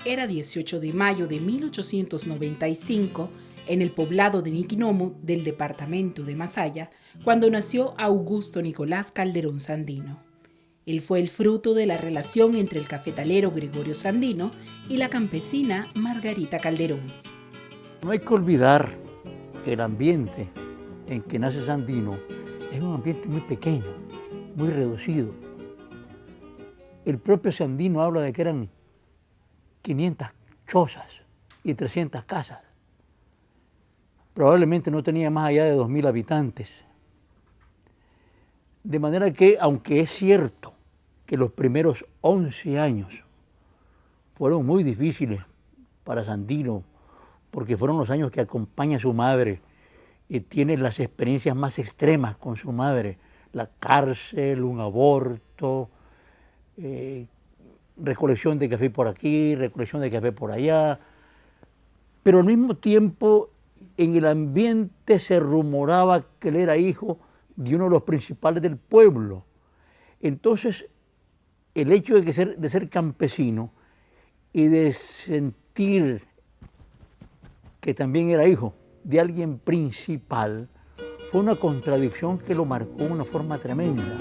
Era 18 de mayo de 1895, en el poblado de Niquinomo del departamento de Masaya, cuando nació Augusto Nicolás Calderón Sandino. Él fue el fruto de la relación entre el cafetalero Gregorio Sandino y la campesina Margarita Calderón. No hay que olvidar que el ambiente en que nace Sandino es un ambiente muy pequeño, muy reducido. El propio Sandino habla de que eran 500 chozas y 300 casas. Probablemente no tenía más allá de 2000 habitantes. De manera que, aunque es cierto que los primeros 11 años fueron muy difíciles para Sandino, porque fueron los años que acompaña a su madre y tiene las experiencias más extremas con su madre, la cárcel, un aborto, recolección de café por aquí, recolección de café por allá, pero al mismo tiempo en el ambiente se rumoraba que él era hijo de uno de los principales del pueblo. Entonces, el hecho de ser campesino y de sentir que también era hijo de alguien principal fue una contradicción que lo marcó de una forma tremenda.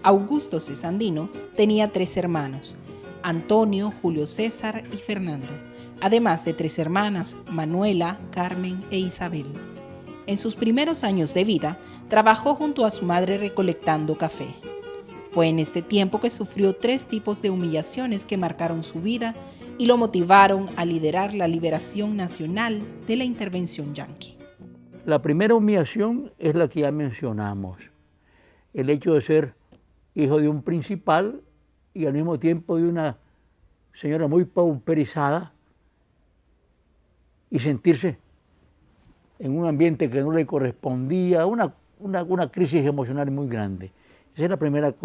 Augusto C. Sandino tenía 3 hermanos, Antonio, Julio César y Fernando, además de 3 hermanas, Manuela, Carmen e Isabel. En sus primeros años de vida, trabajó junto a su madre recolectando café. Fue en este tiempo que sufrió 3 tipos de humillaciones que marcaron su vida y lo motivaron a liderar la liberación nacional de la intervención yanqui. La primera humillación es la que ya mencionamos, el hecho de ser hijo de un principal y al mismo tiempo de una señora muy pauperizada y sentirse en un ambiente que no le correspondía, una crisis emocional muy grande. Esa es la primera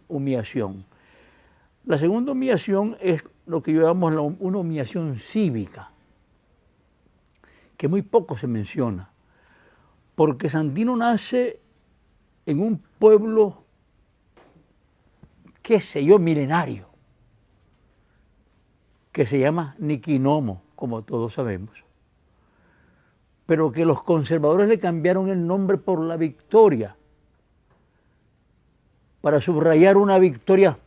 humillación. La segunda humillación es lo que llamamos una humillación cívica, que muy poco se menciona, porque Sandino nace en un pueblo, qué sé yo, milenario, que se llama Niquinomo, como todos sabemos, pero que los conservadores le cambiaron el nombre por La Victoria, para subrayar una victoria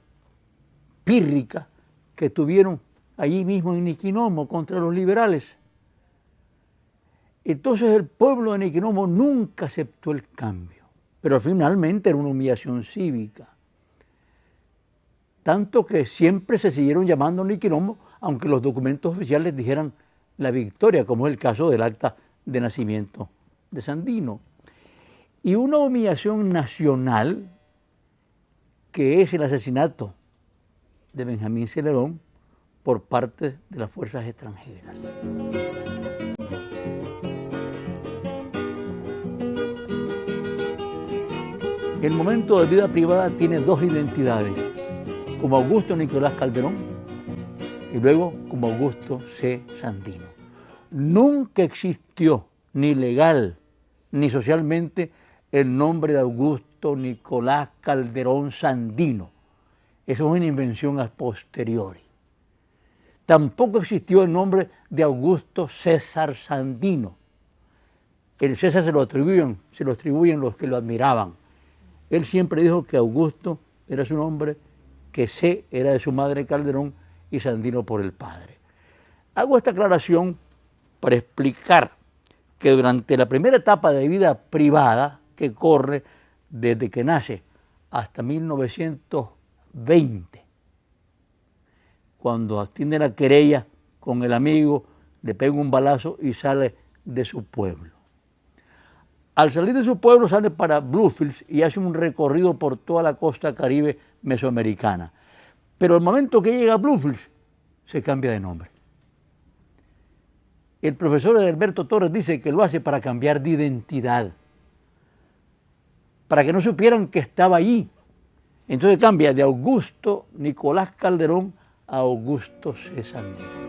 pírrica que tuvieron allí mismo en Niquinomo contra los liberales. Entonces el pueblo de Niquinomo nunca aceptó el cambio, pero finalmente era una humillación cívica. Tanto que siempre se siguieron llamando Niquinomo, aunque los documentos oficiales dijeran La Victoria, como es el caso del acta de nacimiento de Sandino. Y una humillación nacional, que es el asesinato de Benjamín Celedón por parte de las fuerzas extranjeras. El momento de vida privada tiene 2 identidades, como Augusto Nicolás Calderón y luego como Augusto C. Sandino. Nunca existió, ni legal ni socialmente, el nombre de Augusto Nicolás Calderón Sandino. Eso es una invención a posteriori. Tampoco existió el nombre de Augusto César Sandino. El César se lo atribuyen los que lo admiraban. Él siempre dijo que Augusto era su nombre, que C era de su madre Calderón y Sandino por el padre. Hago esta aclaración para explicar que durante la primera etapa de vida privada, que corre desde que nace hasta 1920, cuando atiende la querella con el amigo, le pega un balazo y sale de su pueblo. Al salir de su pueblo sale para Bluefields y hace un recorrido por toda la costa caribe mesoamericana. Pero al momento que llega a Bluefields, se cambia de nombre. El profesor Edilberto Torres dice que lo hace para cambiar de identidad, para que no supieran que estaba allí. Entonces cambia de Augusto Nicolás Calderón a Augusto C. Sandino.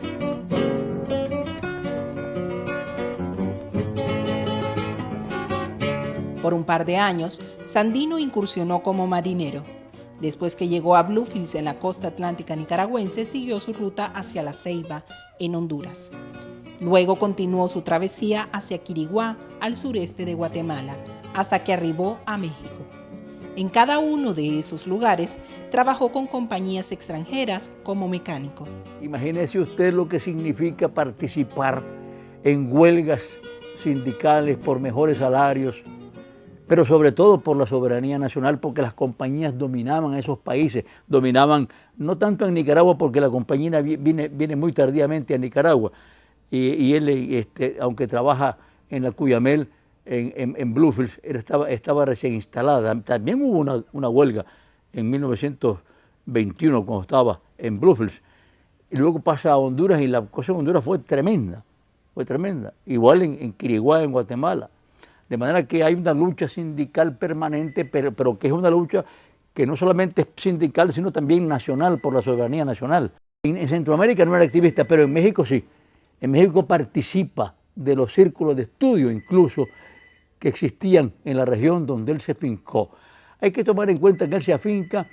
Por un par de años, Sandino incursionó como marinero. Después que llegó a Bluefields en la costa atlántica nicaragüense, siguió su ruta hacia La Ceiba, en Honduras. Luego continuó su travesía hacia Quiriguá, al sureste de Guatemala, hasta que arribó a México. En cada uno de esos lugares trabajó con compañías extranjeras como mecánico. Imagínese usted lo que significa participar en huelgas sindicales por mejores salarios, pero sobre todo por la soberanía nacional, porque las compañías dominaban esos países, dominaban no tanto en Nicaragua, porque la compañía viene muy tardíamente a Nicaragua, y él, aunque trabaja en la Cuyamel, en Bluefields, estaba recién instalada. También hubo una huelga en 1921 cuando estaba en Bluefields, y luego pasa a Honduras, y la cosa en Honduras fue tremenda, igual en Quiriguá, en Guatemala. De manera que hay una lucha sindical permanente, pero que es una lucha que no solamente es sindical, sino también nacional, por la soberanía nacional. En Centroamérica no era activista, pero en México sí. En México participa de los círculos de estudio incluso que existían en la región donde él se fincó. Hay que tomar en cuenta que él se afinca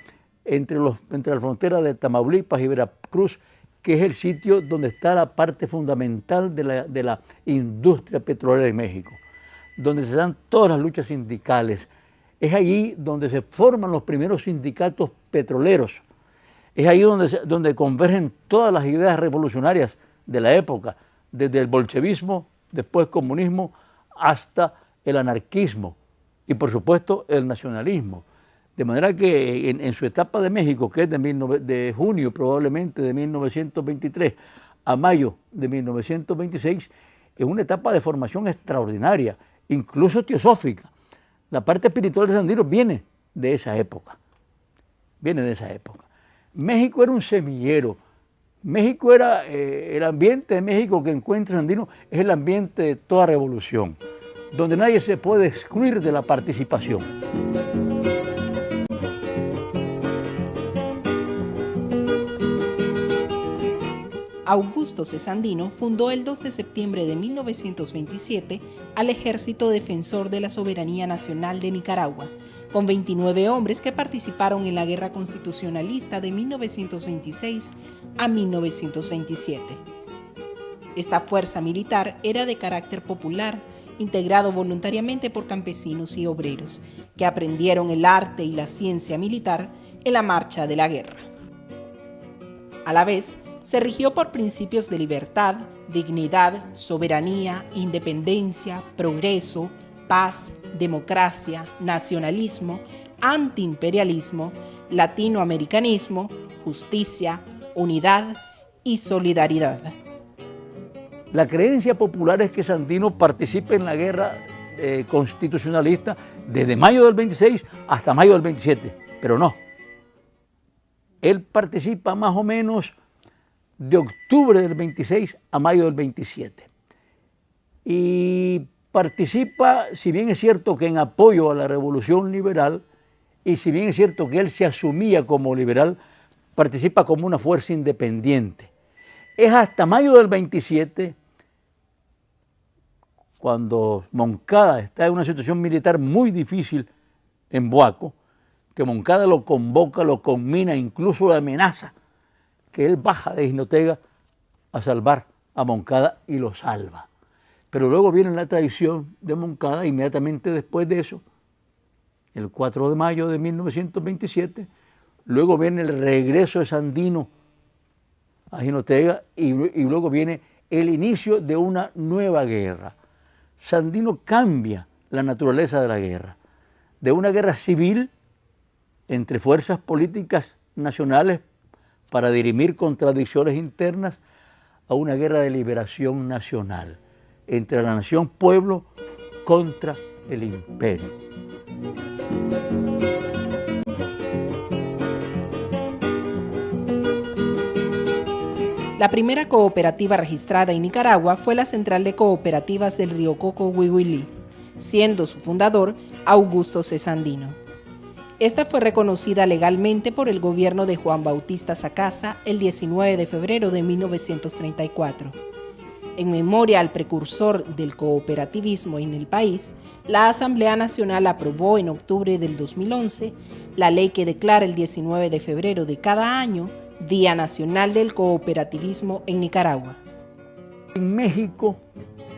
entre la frontera de Tamaulipas y Veracruz, que es el sitio donde está la parte fundamental de la industria petrolera en México, donde se dan todas las luchas sindicales. Es allí donde se forman los primeros sindicatos petroleros. Es ahí donde convergen todas las ideas revolucionarias de la época, desde el bolchevismo, después comunismo, hasta el anarquismo y por supuesto el nacionalismo. De manera que en su etapa de México, que es de junio probablemente de 1923 a mayo de 1926, es una etapa de formación extraordinaria, incluso teosófica. La parte espiritual de Sandino viene de esa época. México era un semillero. México era el ambiente de México que encuentra Sandino, es el ambiente de toda revolución, donde nadie se puede excluir de la participación. Augusto C. Sandino fundó el 2 de septiembre de 1927 al Ejército Defensor de la Soberanía Nacional de Nicaragua, con 29 hombres que participaron en la Guerra Constitucionalista de 1926 a 1927. Esta fuerza militar era de carácter popular, integrado voluntariamente por campesinos y obreros, que aprendieron el arte y la ciencia militar en la marcha de la guerra. A la vez, se rigió por principios de libertad, dignidad, soberanía, independencia, progreso, paz, democracia, nacionalismo, antiimperialismo, latinoamericanismo, justicia, unidad y solidaridad. La creencia popular es que Sandino participe en la guerra constitucionalista desde mayo del 26 hasta mayo del 27, pero no. Él participa más o menos de octubre del 26 a mayo del 27. Y participa, si bien es cierto que en apoyo a la revolución liberal, y si bien es cierto que él se asumía como liberal, participa como una fuerza independiente. Es hasta mayo del 27, cuando Moncada está en una situación militar muy difícil en Boaco, que Moncada lo convoca, lo conmina, incluso lo amenaza, que él baja de Jinotega a salvar a Moncada y lo salva. Pero luego viene la traición de Moncada inmediatamente después de eso, el 4 de mayo de 1927, luego viene el regreso de Sandino a Jinotega y luego viene el inicio de una nueva guerra. Sandino cambia la naturaleza de la guerra, de una guerra civil entre fuerzas políticas nacionales para dirimir contradicciones internas, a una guerra de liberación nacional, entre la nación-pueblo contra el imperio. La primera cooperativa registrada en Nicaragua fue la Central de Cooperativas del Río Coco Huihuilí, siendo su fundador Augusto C. Sandino. Esta fue reconocida legalmente por el gobierno de Juan Bautista Sacasa el 19 de febrero de 1934. En memoria al precursor del cooperativismo en el país, la Asamblea Nacional aprobó en octubre del 2011 la ley que declara el 19 de febrero de cada año Día Nacional del Cooperativismo en Nicaragua. En México,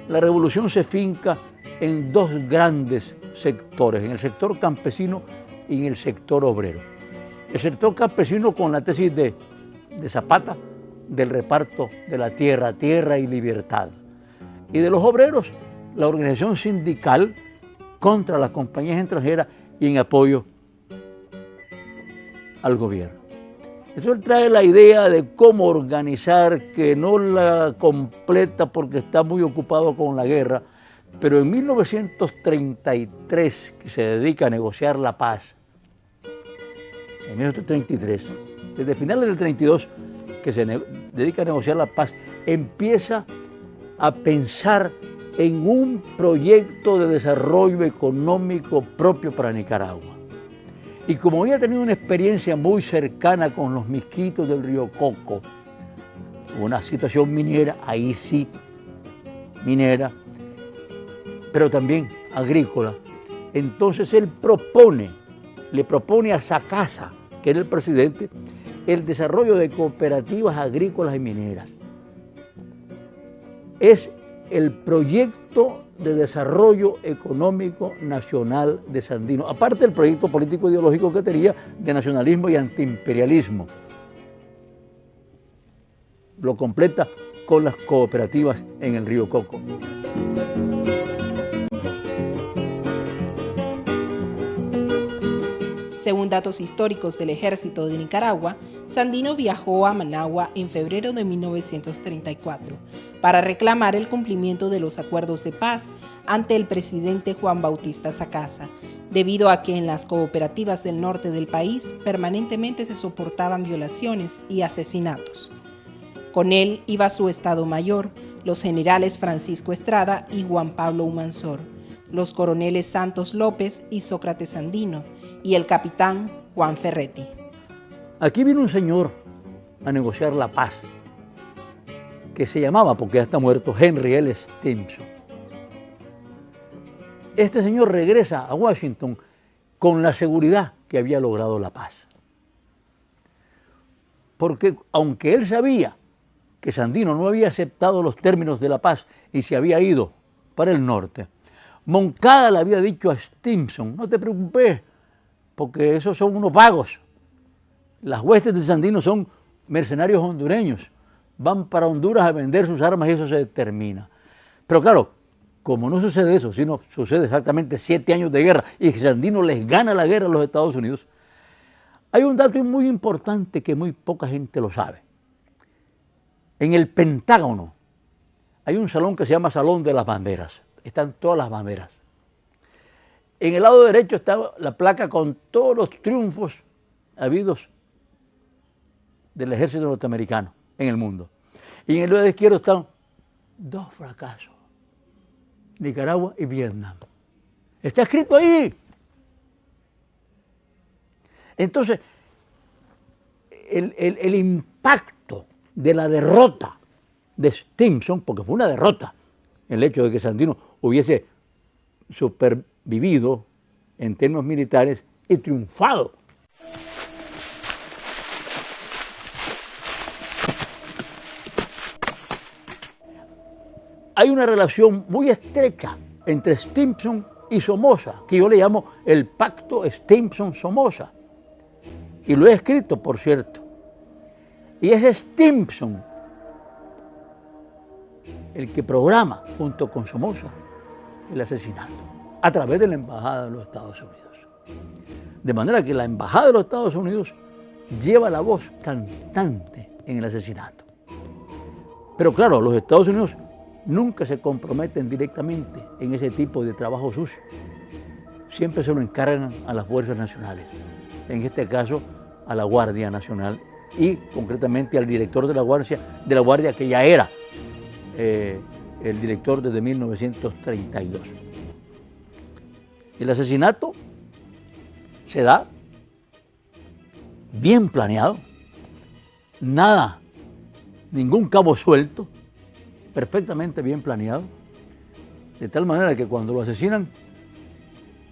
la revolución se finca en dos grandes sectores, en el sector campesino y en el sector obrero. El sector campesino con la tesis de Zapata, del reparto de la tierra, tierra y libertad. Y de los obreros, la organización sindical contra las compañías extranjeras y en apoyo al gobierno. Eso trae la idea de cómo organizar, que no la completa porque está muy ocupado con la guerra, pero en 1933, que se dedica a negociar la paz, en 1933, desde finales del 32, que se dedica a negociar la paz, empieza a pensar en un proyecto de desarrollo económico propio para Nicaragua. Y como había tenido una experiencia muy cercana con los misquitos del río Coco, una situación minera, ahí sí, minera, pero también agrícola, entonces él le propone a Sacasa, que era el presidente, el desarrollo de cooperativas agrícolas y mineras. Es el proyecto de desarrollo económico nacional de Sandino, aparte del proyecto político ideológico que tenía de nacionalismo y antiimperialismo. Lo completa con las cooperativas en el río Coco. Según datos históricos del Ejército de Nicaragua, Sandino viajó a Managua en febrero de 1934 para reclamar el cumplimiento de los acuerdos de paz ante el presidente Juan Bautista Sacasa, debido a que en las cooperativas del norte del país permanentemente se soportaban violaciones y asesinatos. Con él iba su Estado Mayor, los generales Francisco Estrada y Juan Pablo Humansor, los coroneles Santos López y Sócrates Sandino, y el capitán Juan Ferretti. Aquí vino un señor a negociar la paz, que se llamaba, porque ya está muerto, Henry L. Stimson. Este señor regresa a Washington con la seguridad que había logrado la paz. Porque aunque él sabía que Sandino no había aceptado los términos de la paz y se había ido para el norte, Moncada le había dicho a Stimson: no te preocupes, porque esos son unos vagos. Las huestes de Sandino son mercenarios hondureños, van para Honduras a vender sus armas y eso se termina. Pero claro, como no sucede eso, sino sucede exactamente 7 años de guerra y Sandino les gana la guerra a los Estados Unidos, hay un dato muy importante que muy poca gente lo sabe. En el Pentágono hay un salón que se llama Salón de las Banderas. Están todas las banderas. En el lado derecho está la placa con todos los triunfos habidos del ejército norteamericano en el mundo. Y en el lado izquierdo están 2 fracasos: Nicaragua y Vietnam. Está escrito ahí. Entonces, el impacto de la derrota de Stimson, porque fue una derrota el hecho de que Sandino hubiese supervivido en términos militares y triunfado. Hay una relación muy estrecha entre Stimson y Somoza, que yo le llamo el pacto Stimson-Somoza. Y lo he escrito, por cierto. Y es Stimson el que programa, junto con Somoza, el asesinato, a través de la Embajada de los Estados Unidos. De manera que la Embajada de los Estados Unidos lleva la voz cantante en el asesinato. Pero claro, los Estados Unidos nunca se comprometen directamente en ese tipo de trabajo sucio. Siempre se lo encargan a las fuerzas nacionales, en este caso a la Guardia Nacional y concretamente al director de la Guardia que ya era el director desde 1932. El asesinato se da bien planeado, ningún cabo suelto, perfectamente bien planeado, de tal manera que cuando lo asesinan,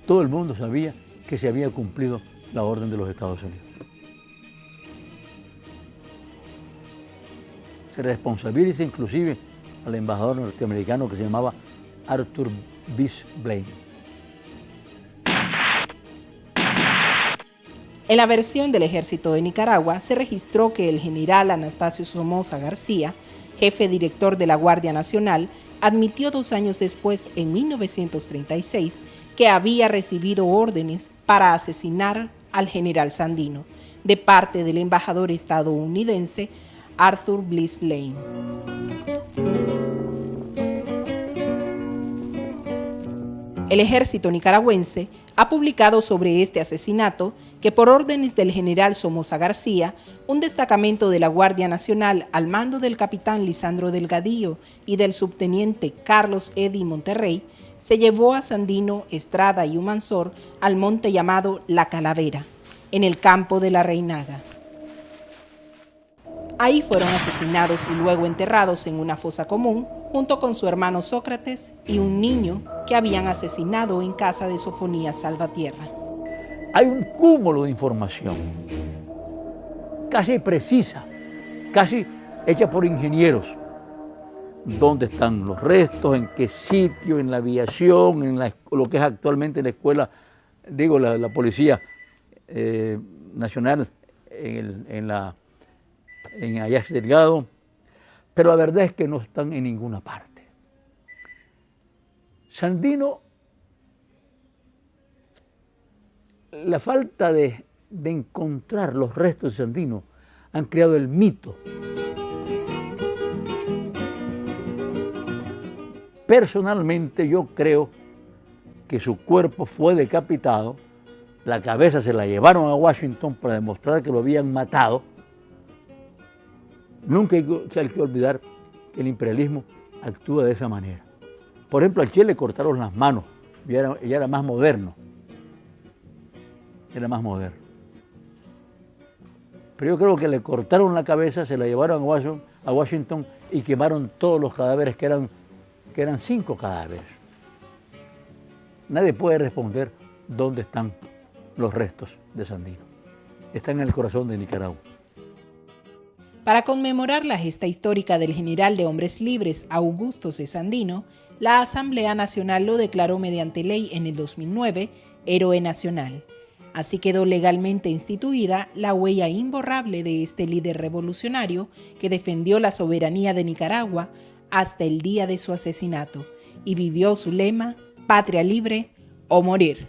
todo el mundo sabía que se había cumplido la orden de los Estados Unidos. Se responsabiliza inclusive al embajador norteamericano que se llamaba Arthur Bysshe Blaine. En la versión del Ejército de Nicaragua se registró que el general Anastasio Somoza García, jefe director de la Guardia Nacional, admitió 2 años después, en 1936, que había recibido órdenes para asesinar al general Sandino, de parte del embajador estadounidense Arthur Bysshe Blaine. El ejército nicaragüense ha publicado sobre este asesinato que por órdenes del general Somoza García, un destacamento de la Guardia Nacional al mando del capitán Lisandro Delgadillo y del subteniente Carlos Eddy Monterrey, se llevó a Sandino, Estrada y Humansor al monte llamado La Calavera, en el campo de la Reinaga. Ahí fueron asesinados y luego enterrados en una fosa común, junto con su hermano Sócrates y un niño que habían asesinado en casa de Sofonías Salvatierra. Hay un cúmulo de información, casi precisa, casi hecha por ingenieros. ¿Dónde están los restos? ¿En qué sitio? ¿En la aviación? ¿En lo que es actualmente la escuela, digo, la Policía Nacional en Ajax Delgado? Pero la verdad es que no están en ninguna parte. Sandino, la falta de encontrar los restos de Sandino han creado el mito. Personalmente yo creo que su cuerpo fue decapitado, la cabeza se la llevaron a Washington para demostrar que lo habían matado. Nunca hay que olvidar que el imperialismo actúa de esa manera. Por ejemplo, al Che le cortaron las manos, ya era más moderno. Era más moderno. Pero yo creo que le cortaron la cabeza, se la llevaron a Washington y quemaron todos los cadáveres, que eran 5 cadáveres. Nadie puede responder dónde están los restos de Sandino. Están en el corazón de Nicaragua. Para conmemorar la gesta histórica del general de hombres libres Augusto C. Sandino, la Asamblea Nacional lo declaró mediante ley en el 2009 héroe nacional. Así quedó legalmente instituida la huella imborrable de este líder revolucionario que defendió la soberanía de Nicaragua hasta el día de su asesinato y vivió su lema: patria libre o morir.